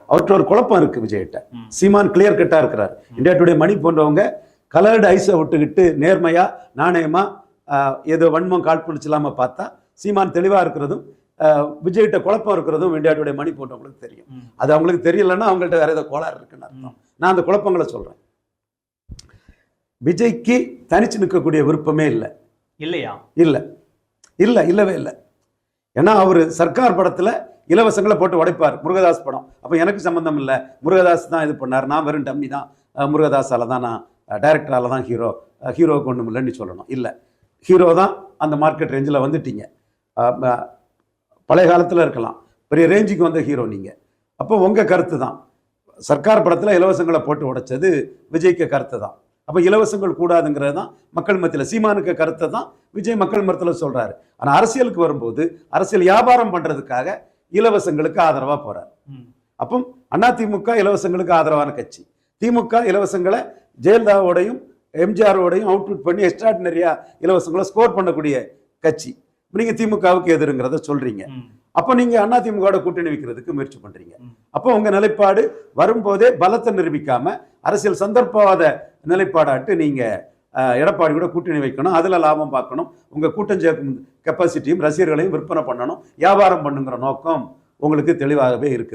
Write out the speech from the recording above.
அவர்கிட்ட ஒரு குழப்பம் இருக்கு விஜய்கிட்ட. சீமான் கிளியர் கட்டா இருக்கிறார். இந்தியா டுடே மணி போன்றவங்க கலர்டு ஐஸை விட்டுக்கிட்டு நேர்மையா நாணயமா ஏதோ வன்மம் காழ்ப்புணர்ச்சி இல்லாம பார்த்தா சீமான் தெளிவா இருக்கிறதும் விஜய்கிட்ட குழப்பம் இருக்கிறதும் இந்தியா டுடே மணி போன்றவங்களுக்கு தெரியும். அது அவங்களுக்கு தெரியலன்னா அவங்கள்ட்ட வேற ஏதோ கோளாறு இருக்குன்னு அர்த்தம். நான் அந்த குழப்பங்களை சொல்றேன். விஜய்க்கு தனிச்சு நிற்கக்கூடிய விருப்பமே இல்லை. இல்லையா? இல்லை இல்லை, இல்லவே இல்லை. ஏன்னா அவர் சர்க்கார் படத்துல இலவசங்களை போட்டு உடைப்பார். முருகதாஸ் படம் அப்போ எனக்கு சம்மந்தம் இல்லை, முருகதாஸ் தான் இது பண்ணார், நான் வெறும் டம்மி தான், முருகதாஸால தான், நான் டைரக்டரால தான் ஹீரோவுக்கு ஒன்றும் இல்லைன்னு சொல்லணும். இல்லை, ஹீரோ தான். அந்த மார்க்கெட் ரேஞ்சில் வந்துட்டீங்க. பழைய காலத்தில் இருக்கலாம், பெரிய ரேஞ்சுக்கு வந்த ஹீரோ நீங்கள். அப்போ உங்கள் கருத்து தான். சர்க்கார் படத்தில் இலவசங்களை போட்டு உடைச்சது விஜய்க்கு கருத்து தான். அப்போ இலவசங்கள் கூடாதுங்கிறது தான் மக்கள் மத்தியில் சீமானுக்கு கருத்தை தான் விஜய் மக்கள் மத்தியில் சொல்கிறாரு. ஆனால் அரசியலுக்கு வரும்போது அரசியல் வியாபாரம் பண்ணுறதுக்காக இலவசங்களுக்கு ஆதரவாக போகிறார். அப்போ அதிமுக இலவசங்களுக்கு ஆதரவான கட்சி. திமுக இலவசங்களை ஜெயலலிதாவோடையும் எம்ஜிஆரோடையும் அவுட்புட் பண்ணி எக்ஸ்ட்ராடினரியா இலவசங்களை ஸ்கோர் பண்ணக்கூடிய கட்சி. நீங்க திமுகவுக்கு எதிர்ங்கிறத சொல்றீங்க. அப்போ நீங்க அதிமுக கூட்டணி வைக்கிறதுக்கு முயற்சி பண்றீங்க. அப்போ உங்க நிலைப்பாடு வரும்போதே பலத்தை நிரூபிக்காம அரசியல் சந்தர்ப்பவாத நிலைப்பாடாட்டு நீங்க எடப்பாடி கூட கூட்டணி வைக்கணும், அதுல லாபம் பார்க்கணும், உங்க கூட்டம் சேர்க்கும் கெப்பாசிட்டியும் ரசிகர்களையும் விற்பனை பண்ணணும், வியாபாரம் பண்ணுங்கிற நோக்கம் உங்களுக்கு தெளிவாகவே இருக்குது.